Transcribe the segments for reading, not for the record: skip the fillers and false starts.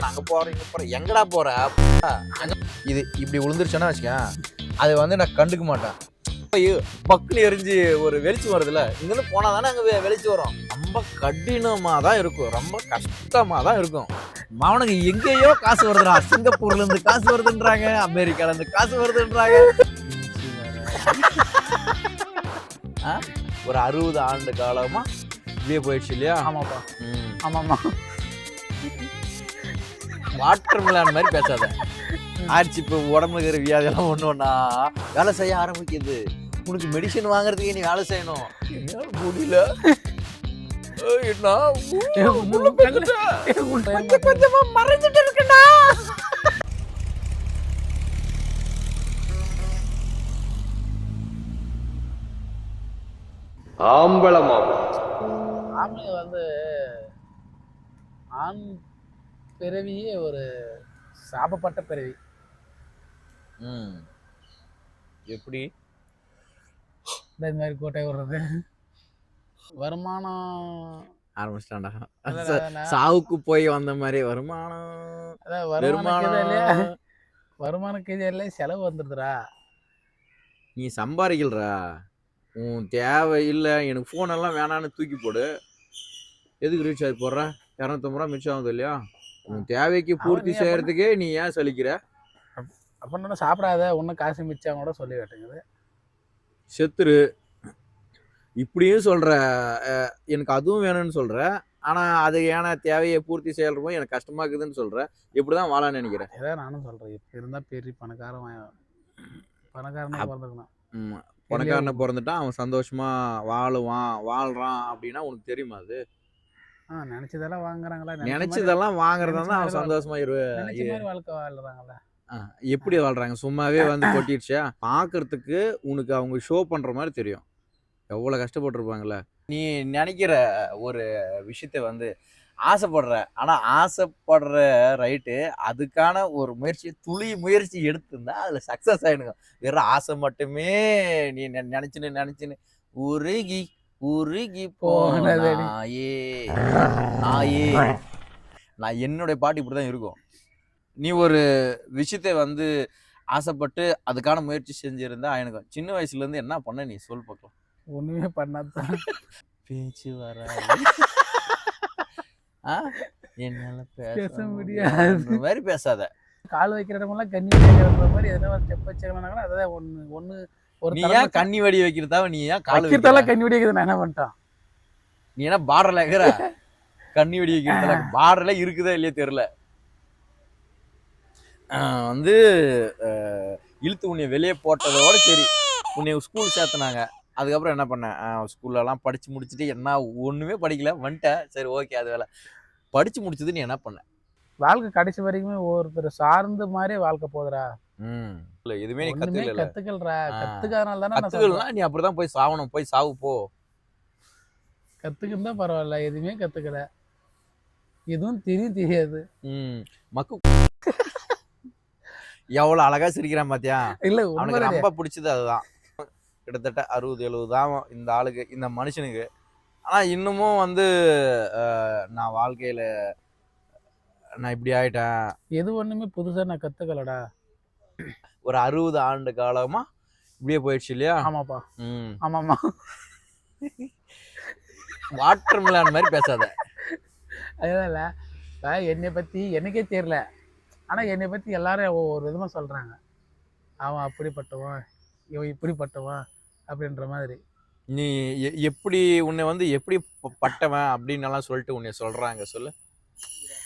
அங்க போறேன் இங்க போறேன் எங்கடா போற இது இப்படி விழுந்துருச்சுன்னா வச்சுக்கேன் அதை வந்து நான் கண்டுக்க மாட்டேன். பக்குல எரிஞ்சு ஒரு வெளிச்சம் வருதுல்ல, இங்கிருந்து போனா தானே அங்க வெளிச்சம் வரும். ரொம்ப கடினமா தான் இருக்கும், ரொம்ப கஷ்டமா தான் இருக்கும். அவனுக்கு எங்கேயோ காசு வருதுடா, சிங்கப்பூர்ல இருந்து காசு வருதுன்றாங்க, அமெரிக்கால இருந்து காசு வருதுன்றாங்க. ஒரு 60 ஆண்டு காலமா இப்படியே போயிடுச்சு இல்லையா? ஆமாப்பா. ஆமாம்மா. வாட்டர் மிலான் மாதிரி பேசாத. ஆயிடுச்சு இப்போ உடம்புல இருக்கிற வியாதியெல்லாம் ஒண்ணா வேலை செய்ய ஆரம்பிக்குது. உனக்கு மெடிசன் வாங்குறதுக்கு நீ வேலை செய்யணும். என்னால முடியல. கொஞ்சமா மறைஞ்சிட்டு இருக்குடா. ஆம்பளை வந்து ஆண் பிறவியே ஒரு சாபப்பட்ட பிறவி. எப்படி இந்த மாதிரி கோட்டை விடுறது, வருமானம் ஆரம்பிச்சிட்டான்டா. சாவுக்கு போய் வந்த மாதிரி வருமானம். வருமான கைதியில செலவு வந்துடுதுடா. நீ சம்பாதிக்கலடா, உன் தேவை இல்லை, எனக்கு ஃபோன் எல்லாம் வேணான்னு தூக்கி போடு. எதுக்கு ரீசார்ஜ் போடுற? 250 ரூபா மிச்சம் ஆகுது இல்லையா? உன் தேவைக்கு பூர்த்தி செய்யறதுக்கே நீ ஏன் சலிக்கிற? அப்படின்னா சாப்பிடாத, ஒன்றும் காசு மிச்சம் கூட சொல்லி வேட்டுங்குது. செத்துரு இப்படியும் சொல்ற, எனக்கு அதுவும் வேணும்னு சொல்ற, ஆனா அது ஏன்னா தேவையை பூர்த்தி செய்யறப்போ எனக்கு கஷ்டமா இருக்குதுன்னு சொல்ற. எப்படிதான் வாழ நினைக்கிறேன்? இதான் நானும் சொல்றேன். இப்ப இருந்தா பெரிய பணக்காரனா பிறந்துக்கணும். பணக்காரனை பிறந்துட்டான், அவன் சந்தோஷமா வாழ்றான் அப்படின்னா உனக்கு தெரியுமா? அது நினைச்சதெல்லாம் வாங்குறாங்களா? நினைச்சதெல்லாம் வாங்குறதா அவன் சந்தோஷமா வாழ்க்கை வாழ்றாங்களா? எப்படி வாழ்றாங்க? சும்மாவே வந்து கொட்டிடுச்சா? பாக்குறதுக்கு உனக்கு அவங்க ஷோ பண்ற மாதிரி தெரியும், எவ்வளவு கஷ்டப்பட்டுருப்பாங்கல்ல. நீ நினைக்கிற ஒரு விஷயத்த வந்து ஆசைப்படுற, ஆனா ஆசைப்படுற ரைட்டு, அதுக்கான ஒரு முயற்சி எடுத்திருந்தா அதுல சக்சஸ் ஆயிடுங்க. வெறும் ஆசை மட்டுமே நீ நினைச்சுன்னு உருகி போனதே. நான் என்னுடைய பாட்டு இப்படிதான் இருக்கும். நீ ஒரு விஷயத்த வந்து ஆசைப்பட்டு அதுக்கான முயற்சி செஞ்சிருந்தா எனக்கு சின்ன வயசுல இருந்து என்ன பண்ண நீ சொல் பார்க்கலாம். ஒண்ணுமே பண்ணாதான் பேச்சு வர என்னால பேச முடியாது மாதிரி பேசாத. கால் வைக்கிற இடமெல்லாம் கண்ணி வைக்கிற மாதிரி எதனா ஸ்டெப் வச்சுக்கணும்னா அதான் ஒண்ணு ஒரு நீ ஏன் கண்ணி வடி வைக்கிறதா? நீ ஏன் கால் வைக்கிறதெல்லாம் கண்ணி வடி வைக்கிறது? நான் என்ன பண்ணிட்டான்? நீ என்ன பார்டர்ல இருக்கிற கண்ணி வடி வைக்கிறதுல பார்டர்ல இருக்குதா இல்லையா தெரியல. வந்து இழுத்து உன்னை வெளியே போட்டதோட சரி, உன்னை ஸ்கூல் சேர்த்துனாங்க. அதுக்கப்புறம் என்ன பண்ண? ஸ்கூல்லலாம் படிச்சு முடிச்சுட்டு என்ன ஒண்ணுமே படிக்கல வந்துட்டேன். சரி ஓகே, அது வேலை. படிச்சு முடிச்சது நீ என்ன பண்ண? வாழ்க்கை கடைசி வரைக்குமே ஒருத்தர் சார்ந்த மாதிரியே வாழ்க்கை போகுதுடா. இல்ல எதுவுமே நீ கத்துக்கலடா. கத்துக்காதனால தானே கத்துக்கலாம். நீ அப்படிதான் போய் சாவணும், போய் சாவு போ. கத்துக்கிட்டா பரவாயில்ல, எதுவுமே கத்துக்கல, எதுவும் தெரியாது. மக்கு எவ்வளவு அழகா சிரிக்கிறான் பாத்தியா? இல்ல அவனுக்கு ரொம்ப பிடிச்சது அதுதான். கிட்டத்தட்ட 60-70 தான் இந்த ஆளுக்கு, இந்த மனுஷனுக்கு. ஆனா இன்னமும் வந்து நான் வாழ்க்கையில நான் இப்படி ஆயிட்டேன், எது ஒண்ணுமே புதுசா நான் கத்துக்கலடா. ஒரு 60 ஆண்டு காலமா இப்படியே போயிடுச்சு இல்லையா? ஆமாப்பா. ஆமாமா. வாட்டர் மிலான் மாதிரி பேசாத. அதுதான் என்னை பத்தி எனக்கே தெரியல, ஆனா என்னை பத்தி எல்லாரும் ஒரு விதமா சொல்றாங்க. அவன் அப்படிப்பட்டவன், இவன் இப்படிப்பட்டவன் அப்படின்ற மாதிரி. நீ எப்படி உன்னை வந்து எப்படி பட்டவன் அப்படின்னு எல்லாம் சொல்லிட்டு உன்னை சொல்றாங்க சொல்லு.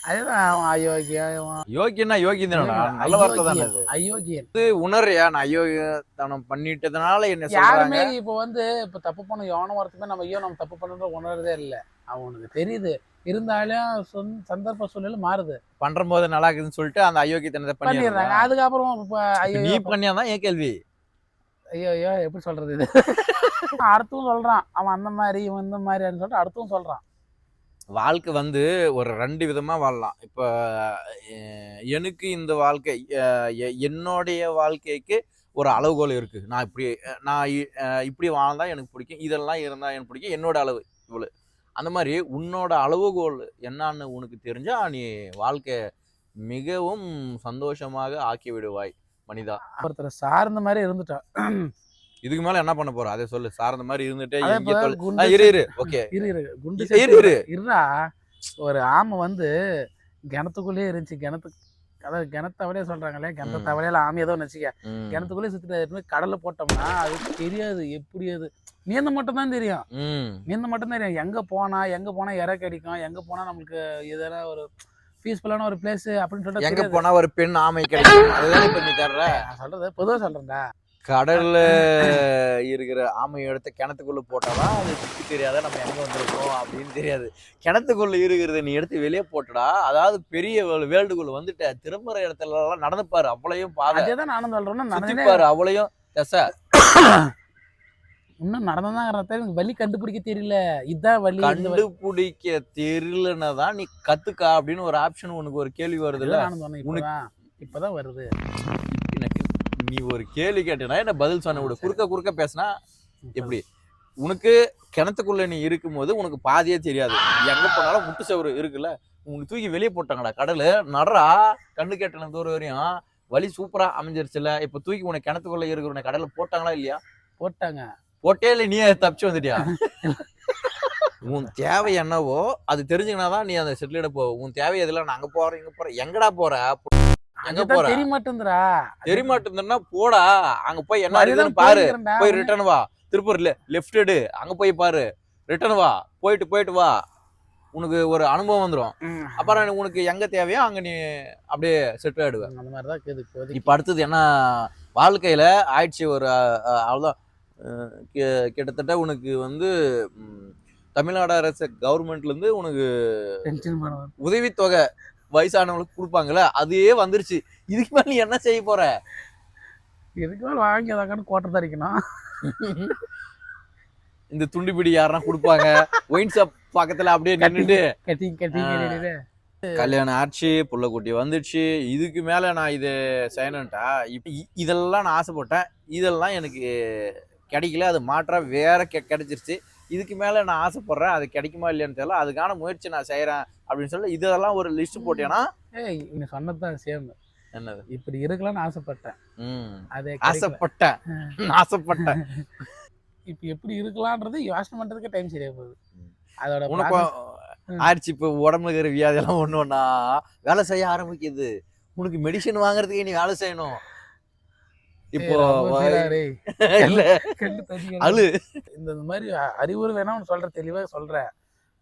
அதுதான் அவன் அயோக்கியன். யோகியன்னா யோகியம் தானடா, நல்ல வார்த்தை தானே அது. அயோக்கியன் உணர்றியா? நான் அயோக்கியத்தனம் பண்ணிட்டதுனால என்ன யாருமே இப்போ வந்து இப்போ தப்பு பண்ண எவனும் ஒருத்தமே நம்ம நம்ம தப்பு பண்ண உணர்றதே இல்லை. அவனுக்கு தெரியுது, இருந்தாலும் சந்தர்ப்ப சூழ்நிலை மாறுது. பண்ற போது நல்லா இருக்குதுன்னு சொல்லிட்டு அந்த அயோக்கியத்தனத்தை பண்ணிடுறாங்க. அதுக்கப்புறம் நீ பண்ணியாதான் ஏன் கேள்வி? ஐயோ எப்படி சொல்றது இது? அடுத்தும் சொல்றான் அவன் அந்த மாதிரி இவன் இந்த மாதிரி சொல்லிட்டு அடுத்தும் சொல்றான். வாழ்க்கை வந்து ஒரு 2 விதமா வாழலாம். இப்போ எனக்கு இந்த வாழ்க்கை, என்னுடைய வாழ்க்கைக்கு ஒரு அளவுகோல் இருக்கு. நான் இப்படி வாழ்ந்தா எனக்கு பிடிக்கும், இதெல்லாம் இருந்தா எனக்கு பிடிக்கும், என்னோட அளவு இவ்வளவு. அந்த மாதிரி உன்னோட அளவுகோல் என்னன்னு உனக்கு தெரிஞ்சா நீ வாழ்க்கை மிகவும் சந்தோஷமாக ஆக்கி விடுவாய் மனிதா. ஒருத்தர் சார்ந்த மாதிரி இருந்துட்டான். இதுக்கு மேல என்ன பண்ண போற? அதை சொல்லு. சார்ந்த மாதிரி இருந்துட்டு அதே எங்க போல குண்டு இரு ஓகே குண்டு இரு சேர்த்து இரு இருடா. ஒரு ஆமை வந்து கிணத்துக்குள்ளேயே இருந்துச்சு. அதாவது கிணத்தவளையே சொல்றாங்களே, கிணத்த தவளையில ஆமை ஏதோ வச்சுக்க, கிணத்துக்குள்ளேயே சுத்திட்டு கடல்ல போட்டோம்னா அது தெரியாது எப்படி. அது நீந்த மட்டும் தான் தெரியும். நீந்த மட்டும் தான் தெரியும். எங்க போனா இறை கிடைக்கும், எங்க போனா நம்மளுக்கு எதனா ஒரு பீஸ்ஃபுல்லான ஒரு பிளேஸ் அப்படின்னு சொல்லிட்டு எங்க போனா ஒரு பெண் ஆமை கிடைக்கும். அதுதான் இப்ப நீ தர்ற. நான் சொல்றது பொதுவா சொல்றேன்டா. கடல்ல இருக்கிற ஆமையை எடுத்து கிணத்துக்குள்ள போட்டாதான் அது சுத்தி தெரியாத நம்ம எங்க வந்திருக்கோம் அப்படின்னு தெரியாது. கிணத்துக்குள்ள இருக்கிறத நீ எடுத்து வெளியே போட்டடா. அதாவது பெரிய வேல்டுக்குள்ள வந்துட்ட, திரும்புற இடத்துல எல்லாம் நடந்து பாரு, அவ்வளையும் பாதை. அதேதான் நானும் சொல்றேன். சுத்தி பாரு, அவ்வளையும் தசை. இன்னும் நடந்ததான் வழி கண்டுபிடிக்க தெரியல. இதான் வழி. கண்டுபிடிக்க தெரியலன்னா தான் நீ கத்துக்கா அப்படின்னு ஒரு ஆப்ஷன் உனக்கு ஒரு கேள்வி வருது இல்ல? இப்பதான் வருது. நீ ஒரு கேள்வி கேட்டனா என்ன பதில் சொன்ன விட குறுக்க பேசினா எப்படி? உனக்கு கிணத்துக்குள்ள நீ இருக்கும்போது உனக்கு பாதியே தெரியாது. எங்க போனாலும் முட்டு சவறு இருக்குல்ல, உனக்கு தூக்கி வெளியே போட்டாங்கடா. கடலு நடரா, கண்ணு கேட்டன தூரம் வரையும் வழி சூப்பரா அமைஞ்சிருச்சுல. இப்ப தூக்கி உனக்கு கிணத்துக்குள்ள இருக்கிற கடல்ல போட்டாங்களா இல்லையா? போட்டாங்க. போட்டே இல்லை, நீ தப்பிச்சு வந்துட்டியா? உன் தேவை என்னவோ அது தெரிஞ்சுக்கினாதான் நீ அந்த செட்டிலிட போ. உன் தேவை எதுல? நான் அங்க போறேன் இங்க போறேன். எங்கடா போற? எங்க போற? தெரிய மாட்டேங்குதுன்னா போடா, அங்க போய் என்ன இருக்குன்னு பாரு. போய் ரிட்டர்ன் வா. திருப்பூர் லெஃப்ட் எடு, அங்க போய் பாரு, ரிட்டர்ன் வா. போயிட்டு வா, உனக்கு ஒரு அனுபவம் வந்துடும். அப்புறம் உனக்கு எங்க தேவையோ அங்க நீ அப்படியே செட்டில் ஆயிடுவ. அந்த மாதிரிதான் இப்ப அடுத்தது என்ன வாழ்க்கையில ஆயிடுச்சு ஒரு அவ்வளவுதான். கிட்டத்தட்ட உனக்கு வந்து தமிழ்நாடு அரசு கவர்மெண்ட்ல இருந்து உனக்கு உதவித்தொகை வயசானவங்களுக்கு கொடுப்பாங்கல்ல, அதே வந்துருச்சு. இதுக்கு மேல நீ என்ன செய்ய போற? இதுக்கு மேல வாங்கி அதாக்கன்னு கோட்டை தரிக்கணும். இந்த துண்டிபிடி யாரா கொடுப்பாங்க, ஒயின் ஷாப் பக்கத்துல அப்படியே நின்றுட்டு கல்யாணம் ஆச்சு, புள்ள குட்டி வந்துடுச்சு, இதுக்கு மேல நான் இது செய்யணும்ட்டா. இப்ப இதெல்லாம் நான் ஆசைப்பட்டேன், இதெல்லாம் எனக்கு கிடைக்கல, அது மாற்றா வேற கிடைச்சிருச்சு. இதுக்கு மேல நான் ஆசைப்படுறேன், அது கிடைக்குமா இல்லையான்னு தெரியல, அதுக்கான முயற்சி நான் செய்யறேன் அப்படின்னு சொல்லி இதெல்லாம் ஒரு லிஸ்ட் போட்டேன்னா. நீ சொன்னதான் சேம். என்னது? இப்படி இருக்கலாம்னு ஆசைப்பட்டேன். ஆசைப்பட்டேன். இப்ப எப்படி இருக்கலாம்ன்றது யோசனை பண்றதுக்கு டைம் சரியா போகுது. அதோட உனக்கு ஆயிடுச்சு. இப்ப உடம்புல இருக்கிற வியாதி எல்லாம் ஒண்ணு வேலை செய்ய ஆரம்பிக்குது. உனக்கு மெடிசன் வாங்குறதுக்கு நீ வேலை செய்யணும். இப்போ இல்ல இந்த மாதிரி அறிவுரை வேணாம்னு சொல்ற, தெளிவா சொல்றேன்.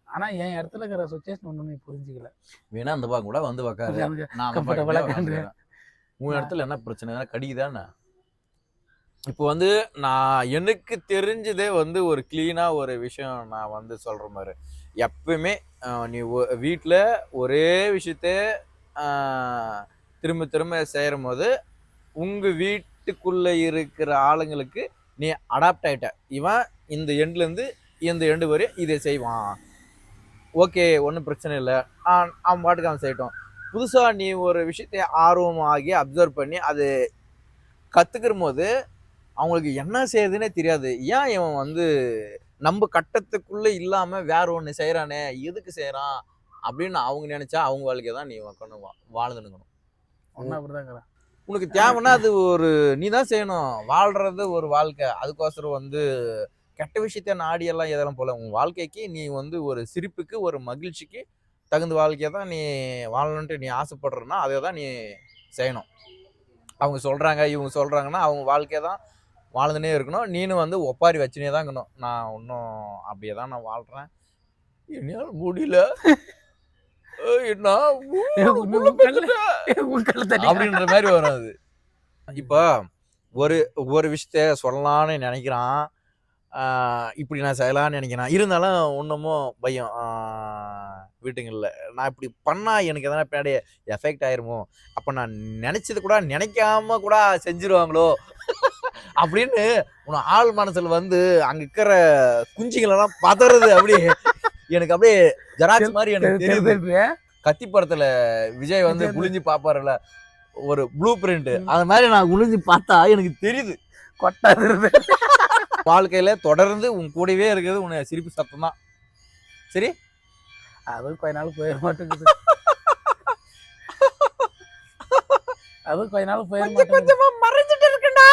ஆனா என் இடத்துல இருக்கிற சுச்சுவேஷன் ஒண்ணு நீ புரிஞ்சுக்கல. வேணா அந்த பக்கம் கூட வந்து உக்காரு. உன் இடத்துல என்ன பிரச்சனை? கடிக்குதானே? இப்போ வந்து நான் எனக்கு தெரிஞ்சதே வந்து ஒரு கிளீனா ஒரு விஷயம் நான் வந்து சொல்ற மாதிரி, எப்பவுமே நீ வீட்டில் ஒரே விஷயத்த திரும்ப செய்யற போது உங்க வீட்டுக்குள்ள இருக்கிற ஆளுங்களுக்கு நீ அடாப்ட் ஆயிட்ட. இவன் இந்த எண்ட்ல இருந்து இந்த எண்டு வரையும் இதை செய்வான், ஓகே ஒன்றும் பிரச்சனை இல்லை, அவன் பாட்டுக்கு அவன் செய்யட்டும். புதுசா நீ ஒரு விஷயத்த ஆர்வமாகி அப்சர்வ் பண்ணி அது கத்துக்கிற போது அவங்களுக்கு என்ன செய்யறதுன்னே தெரியாது. ஏன் இவன் வந்து நம்ம கட்டத்துக்குள்ள இல்லாம வேற ஒண்ணு செய்யறானே, எதுக்கு செய்யறான் அப்படின்னு அவங்க நினைச்சா அவங்க வாழ்க்கையை தான் நீ வாழ்ந்துக்கணும். உனக்கு தேவைன்னா அது ஒரு நீ தான் செய்யணும். வாழ்றது ஒரு வாழ்க்கை. அதுக்கோசரம் வந்து கெட்ட விஷயத்த நாடி எல்லாம் எதெல்லாம் போல. உன் வாழ்க்கைக்கு நீ வந்து ஒரு சிரிப்புக்கு ஒரு மகிழ்ச்சிக்கு தகுந்த வாழ்க்கையை தான் நீ வாழணுன்ட்டு நீ ஆசைப்படுறன்னா அதை தான் நீ செய்யணும். அவங்க சொல்றாங்க இவங்க சொல்றாங்கன்னா அவங்க வாழ்க்கையை தான் வாழ்ந்துனே இருக்கணும். நீனும் வந்து ஒப்பாரி வச்சுனே தான் இருக்கணும். நான் இன்னும் அப்படியே தான் நான் வாழ்றேன், என்னால் முடியல அப்படின்ற மாதிரி வரும் அது. இப்போ ஒரு விஷயத்த சொல்லலான்னு நினைக்கிறான், இப்படி நான் செய்யலான்னு நினைக்கிறேன். இருந்தாலும் இன்னமும் பயம் வீட்டுங்கள்ல. நான் இப்படி பண்ணா எனக்கு எதனா பின்னாடி எஃபெக்ட் ஆயிருமோ, அப்ப நான் நினைச்சது கூட நினைக்காம கூட செஞ்சிருவாங்களோ அப்படின்னு உன் ஆள் மனசுல வந்து அங்க இருக்கிற குஞ்சுங்களெல்லாம் பதறது. அப்படியே எனக்கு அப்படியே ஜெராக்ஸ் மாதிரி எனக்கு தெரியுது. கத்தி படத்துல விஜய் வந்து குளிஞ்சு பாப்பாருல ஒரு ப்ளூ பிரிண்ட், அது மாதிரி நான் குளிஞ்சு பார்த்தா எனக்கு தெரியுது கொட்டாது. வாழ்க்கையில தொடர்ந்து உன் கூடவே இருக்கிறது உன்னை சிரிப்பு சத்தம் தான். சரி, அது கொஞ்ச நாள் போயிட மாட்டேங்குது. அதுவும் கொஞ்ச நாள் போயிட கொஞ்சம் மாட்டேங்குது. கொஞ்சமா மறைஞ்சிட்டு இருக்குண்டா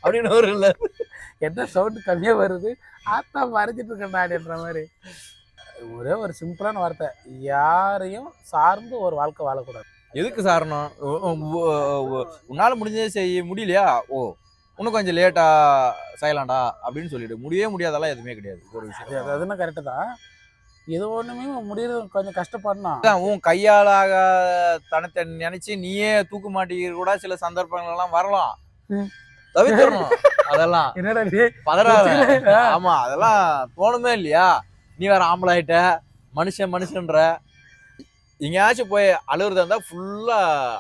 அப்படின்னு ஒரு இல்ல என்ன சவுண்டு கம்மியா வருது, ஆத்தா மறைஞ்சிட்டு இருக்கேன்டான்ற மாதிரி. ஒரே ஒரு சிம்பிளான வார்த்தை, யாரையும் சார்ந்து ஒரு வாழ்க்கை வாழக்கூடாது. எதுக்கு சாரணும் உன்னால முடிஞ்சதே செய்ய முடியலையா ஓ இன்னும் கொஞ்சம் லேட்டா செய்யலாம்டா அப்படின்னு சொல்லிடு. முடியவே முடியாதெல்லாம் எதுவுமே கிடையாது ஒரு விஷயம். அதுன்னு கரெக்டு தான். இது ஒண்ணுமே முடியறது கொஞ்சம் கஷ்டப்படணும். உன் கையாளாக தனத்தை நினைச்சு நீயே தூக்கு மாட்டிக்கிற கூட சில சந்தர்ப்பங்கள் எல்லாம் வரலாம். ம். தவிர்த்துடணும் அதெல்லாம். என்னடா பதறாத. ஆமா அதெல்லாம் தோணுமே இல்லையா? நீ வேற ஆம்பளை ஆயிட்ட, மனுஷன்ற எங்கேயாச்சும் போய் அழுகுறதா இருந்தா ஃபுல்லா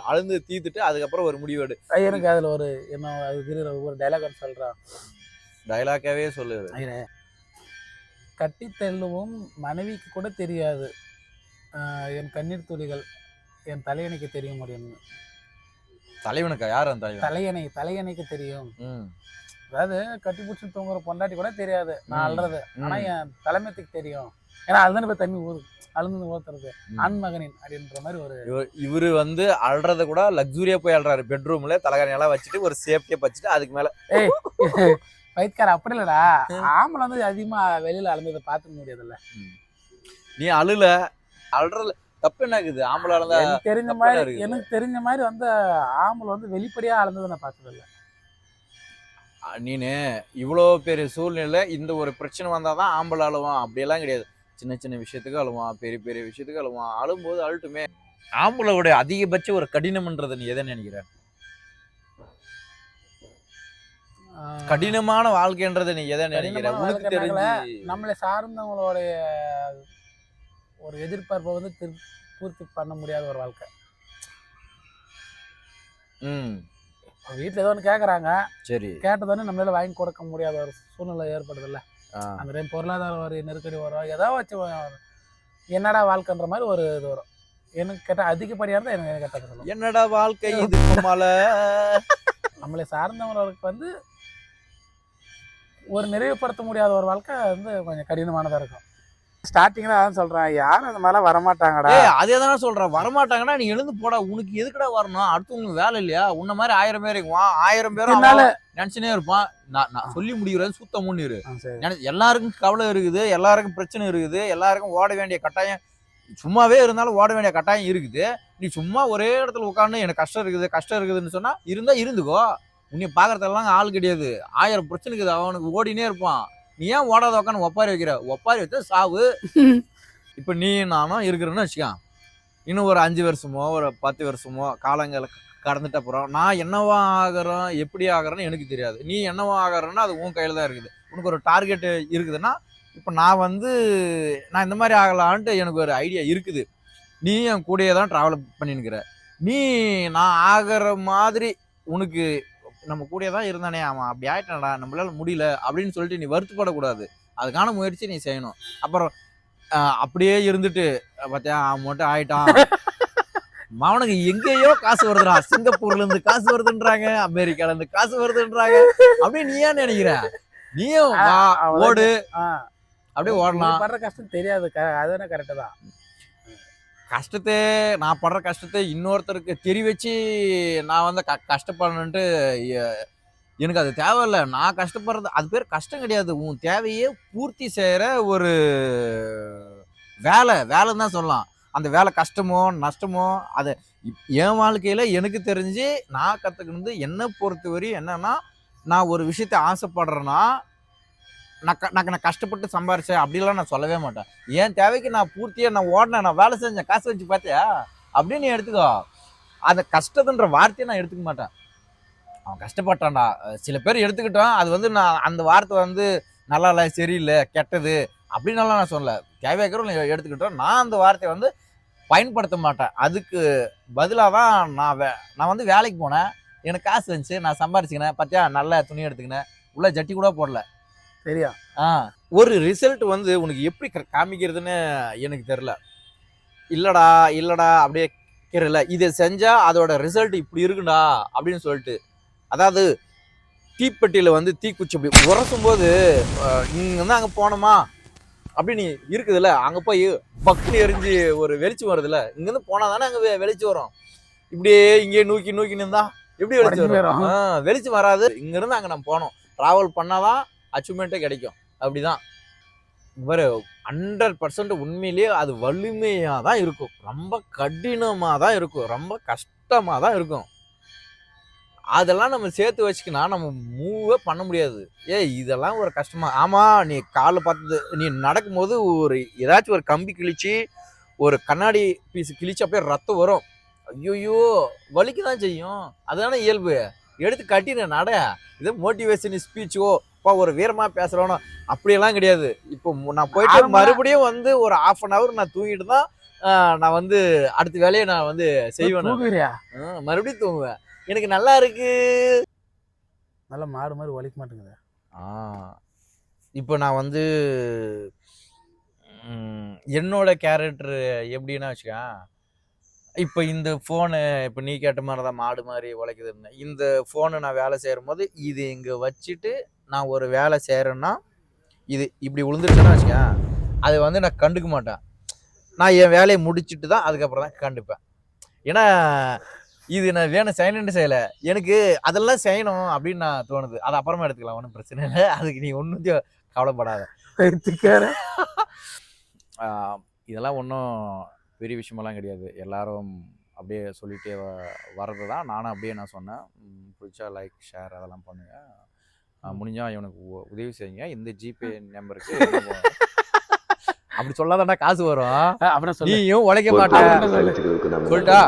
அழுந்து தீத்துட்டு அதுக்கப்புறம் ஒரு முடிவு எடு. எனக்கு அதுல ஒரு என்ன அது ஒரு டைலாக் சொல்றான். டைலாக்காவே சொல்லு. கட்டி தள்ளுவும் மனைவிக்கு கூட தெரியாது என் கண்ணீர் துளிகள் என் தலையணைக்கு தெரிய முடியும். தலைவனுக்கா? யார் அந்த தலையணைக்கு தெரியும். அதாவது கட்டி பிடிச்சி தூங்குற பொண்டாட்டி கூட தெரியாது நான் அழுறது. ஆனா என் தலைமைத்துக்கு தெரியும். ஏன்னா அதுதானே போய் தண்ணி ஊது அழுந்து ஊத்துறது ஆண்மகனின் அப்படின்ற மாதிரி ஒரு. இவரு வந்து அழுறத கூட லக்ஸூரியா போய் அழுறாரு. பெட்ரூம்ல தலைகாணியெல்லாம் வச்சுட்டு ஒரு சேஃப்டியா வச்சுட்டு அதுக்கு மேல வயிற்கார அப்படி இல்லடா. ஆம்பளை வந்து அதிகமா வெளியில அழுந்ததை பார்த்துக்க முடியாதுல்ல. நீ அழுறதுல தப்பு என்ன இருக்குது? ஆம்பளை அழுந்தா எனக்கு தெரிஞ்ச மாதிரி வந்து ஆம்பளை வந்து வெளிப்படையா அழுந்ததை நான் பார்த்தது இல்லை. நீனு இவ்வளோ பெரிய சூழ்நிலை இந்த ஒரு பிரச்சனை வந்தாதான் ஆம்பளை அழுவான் அப்படியெல்லாம் கிடையாது. சின்ன சின்ன விஷயத்துக்கு அழுவான், பெரிய பெரிய விஷயத்துக்கு அழுவான். அழும்போது அழுட்டுமே. ஆம்பளோட அதிகபட்ச ஒரு கடினம்ன்றதை நீ எதை நினைக்கிற? கடினமான வாழ்க்கைன்றதை நீ எதை நினைக்கிற? உனக்கு தெரிஞ்சு நம்மளை சார்ந்தவங்களுடைய ஒரு எதிர்பார்ப்பை வந்து பூர்த்தி பண்ண முடியாத ஒரு வாழ்க்கை. வீட்டுல ஏதோ ஒன்று கேட்கறாங்க, சரி கேட்டதானே நம்மளால வாங்கி கொடுக்க முடியாத ஒரு சூழ்நிலை ஏற்படுது இல்ல. அந்த டைம் பொருளாதார ஒரு நெருக்கடி வரும், ஏதாவது வச்சு என்னடா வாழ்க்கைன்ற மாதிரி ஒரு இது வரும். எனக்கு கேட்டால் அதிகப்படியாக இருந்தால் எனக்கு கேட்டால் சொல்லுவோம் என்னடா வாழ்க்கை இது. நம்மளை சார்ந்தவங்களுக்கு வந்து ஒரு நிறைவுபடுத்த முடியாத ஒரு வாழ்க்கை வந்து கொஞ்சம் கடினமானதாக இருக்கும். ஸ்டார்டிங்ல அதான் சொல்றேன், யாரும் அந்த மாதிரிலாம் வரமாட்டாங்கடா. அதே தானே சொல்றேன், வரமாட்டாங்கன்னா நீ எழுந்து போடா. உனக்கு எதுக்குடா வரணும்? அடுத்தவங்களுக்கு வேலை இல்லையா? உன்ன மாதிரி 1000 பேர் இருக்குவான், 1000 பேரும் நினைச்சுனே இருப்பான். நான் சொல்லி முடிகிறது சுத்தம் முன்னிரு. எல்லாருக்கும் கவலை இருக்குது, எல்லாருக்கும் பிரச்சனை இருக்குது, எல்லாருக்கும் ஓட வேண்டிய கட்டாயம் சும்மாவே இருந்தாலும் ஓட வேண்டிய கட்டாயம் இருக்குது. நீ சும்மா ஒரே இடத்துல உட்காந்து எனக்கு கஷ்டம் இருக்குதுன்னு சொன்னா இருந்தா இருந்துக்கோ. உன்னை பாக்குறதெல்லாம் ஆள் கிடையாது. 1000 பிரச்சனை இருக்குது, அவனுக்கு ஓடினே இருப்பான். நீ ஏன் ஓடாத உட்காந்து ஒப்பாரி வைக்கிற? ஒப்பாரி வச்சா சாவு. இப்ப நீ நானும் இருக்கிறேன்னு வச்சுக்கான். இன்னும் ஒரு 5 வருஷமோ ஒரு 10 வருஷமோ காலங்களை கடந்துட்ட அப்புறம் நான் என்னவா ஆகிறோம் எப்படி ஆகிறேன்னு எனக்கு தெரியாது. நீ என்னவா ஆகிறன்னா அது உன் கையில தான் இருக்குது. உனக்கு ஒரு டார்கெட் இருக்குதுன்னா இப்போ நான் இந்த மாதிரி ஆகலான்ட்டு எனக்கு ஒரு ஐடியா இருக்குது. நீ என் கூடயே தான் ட்ராவல் பண்ணினுக்கிற. நீ நான் ஆகிற மாதிரி உனக்கு நம்ம கூடயே தான் இருந்தானே, அவன் அப்படி ஆயிட்டான்டா நம்மளால முடியல அப்படின்னு சொல்லிட்டு நீ வருத்தப்படக்கூடாது. அதுக்கான முயற்சி நீ செய்யணும். அப்புறம் அப்படியே இருந்துட்டு பார்த்தியா அவன் மட்டும் ஆயிட்டான், அவனுக்கு எங்கேயோ காசு வருதுடா, சிங்கப்பூர்ல இருந்து காசு வருதுன்றாங்க, அமெரிக்கால இருந்து காசு வருதுன்றாங்க அப்படின்னு நீ ஏன் நினைக்கிற? நீயும் ஓடு, அப்படியே ஓடலாம். படுற கஷ்டம் தெரியாது, அதுதானே கரெக்டு தான். கஷ்டத்தை நான் படுற கஷ்டத்தை இன்னொருத்தருக்கு தெரி வச்சு நான் கஷ்டப்படணுன்ட்டு எனக்கு அது தேவையில்லை. நான் கஷ்டப்படுறது அது பேர் கஷ்டம் கிடையாது. உன் தேவையே பூர்த்தி செய்கிற ஒரு வேலைன்னு தான் சொல்லலாம். அந்த வேலை கஷ்டமோ நஷ்டமோ அது என் வாழ்க்கையில் எனக்கு தெரிஞ்சு நான் கற்றுக்கினது என்னை பொறுத்தவரை என்னன்னா, நான் ஒரு விஷயத்தை ஆசைப்படுறேன்னா நான் கஷ்டப்பட்டு சம்பாரிச்சேன் அப்படிலாம் நான் சொல்லவே மாட்டேன். என் தேவைக்கு நான் பூர்த்தியாக நான் ஓடினேன், நான் வேலை செஞ்சேன், காசு வச்சு பார்த்தியா அப்படின்னு நீ எடுத்துக்கோ. அந்த கஷ்டத்துன்ற வார்த்தையை நான் எடுத்துக்க மாட்டேன். அவன் கஷ்டப்பட்டான்டா சில பேர் எடுத்துக்கிட்டோம், அது நான் அந்த வார்த்தை நல்லா இல்லை, சரியில்லை, கெட்டது அப்படின்னாலாம் நான் சொல்லலை. தேவையாக்கிறவங்க எடுத்துக்கிட்டோம், நான் அந்த வார்த்தையை பயன்படுத்த மாட்டேன். அதுக்கு பதிலாக தான் நான் வேலைக்கு போனேன், எனக்கு காசு வந்துச்சு, நான் சம்பாரிச்சுக்கினேன், பார்த்தியா நல்ல துணி எடுத்துக்கினேன், உள்ள ஜட்டி கூட போடல, சரியா? ஒரு ரிசல்ட் உனக்கு எப்படி காமிக்கிறதுன்னு எனக்கு தெரியல. இல்லடா அப்படியே கேட்கல, இதை செஞ்சா அதோட ரிசல்ட் இப்படி இருக்குண்டா அப்படின்னு சொல்லிட்டு. அதாவது தீப்பெட்டியில தீக்குச்சி அப்படி உரசும் போது இங்க அங்க போனோமா அப்படின்னு இருக்குதுல்ல, அங்க போய் பக்குனு எரிஞ்சு ஒரு வெளிச்சம் வருதுல்ல, இங்கிருந்து போனா தானே அங்க வெளிச்சம் வரும். இப்படியே இங்கே நூக்கி நூக்கி நின்றா எப்படி வெளிச்சம் உடைஞ்சு வரும்? போயிரும். வெளிச்சம் வராது. இங்கேருந்து அங்கே நம்ம போனோம், ட்ராவல் பண்ணாதான் அச்சீவ்மெண்ட்டே கிடைக்கும். அப்படிதான் இவர் 100% உண்மையிலேயே அது வலிமையாக தான் இருக்கும், ரொம்ப கடினமாக தான் இருக்கும், ரொம்ப கஷ்டமாக தான் இருக்கும். அதெல்லாம் நம்ம சேர்த்து வச்சுக்கினா நம்ம மூவே பண்ண முடியாது. இதெல்லாம் ஒரு கஷ்டமா? ஆமாம், நீ காலை பார்த்து நீ நடக்கும்போது ஒரு ஏதாச்சும் ஒரு கம்பி கிழிச்சு ஒரு கண்ணாடி பீஸ் கிழிச்சு அப்படியே ரத்தம் வரும். ஐயோயோ, வலிக்கு தான் செய்யும். அதுதானே இயல்பு. எடுத்து கட்டின நட. இது மோட்டிவேஷன் ஸ்பீச்சோ ஒரு வீரமாக பேசுகிறோனோ அப்படியெல்லாம் கிடையாது. இப்போ நான் போயிட்டு மறுபடியும் வந்து ஒரு 1/2 hour நான் தூங்கிட்டு தான் நான் வந்து அடுத்த வேலையை நான் வந்து செய்வேன். மறுபடியும் தூங்குவேன். எனக்கு நல்லா இருக்கு. நல்லா மாடு மாதிரி வலிக்க மாட்டேங்குது. இப்போ நான் வந்து என்னோட கேரக்டர் எப்படின்னா வச்சுக்கா, இப்போ இந்த ஃபோனு இப்போ நீ கேட்ட மாதிரி தான் மாடு மாதிரி உழைக்குதுன்னு. இந்த ஃபோனு நான் வேலை செய்யும் போது இது இங்கே வச்சுட்டு நான் ஒரு வேலை செய்கிறேன்னா இது இப்படி விழுந்துருச்சுன்னா வச்சுக்கா, அதை வந்து நான் கண்டுக்க மாட்டேன். நான் என் வேலையை முடிச்சுட்டு தான் அதுக்கப்புறம் தான் கண்டுப்பேன். ஏன்னா இது நான் வேணும் செய்யணுன்னு செய்யலை, எனக்கு அதெல்லாம் செய்யணும் அப்படின்னு நான் தோணுது. அது அப்புறமா எடுத்துக்கலாம், ஒன்றும் பிரச்சனை இல்லை. அதுக்கு நீ ஒன்றும் கவலைப்படாத. இதெல்லாம் ஒன்றும் பெரிய விஷயமெல்லாம் கிடையாது. எல்லாரும் அப்படியே சொல்லிகிட்டே வர்றது தான். நானும் அப்படியே நான் சொன்னேன். பிடிச்சா லைக் ஷேர் அதெல்லாம் பண்ணுங்க. முடிஞ்சால் இவனுக்கு உதவி செய்யுங்க. இந்த ஜிபே நம்பருக்கு அப்படி சொல்லாதாண்டா காசு வரும். அப்புறம் நீயும் உழைக்க மாட்டேன் சொல்லிட்டா.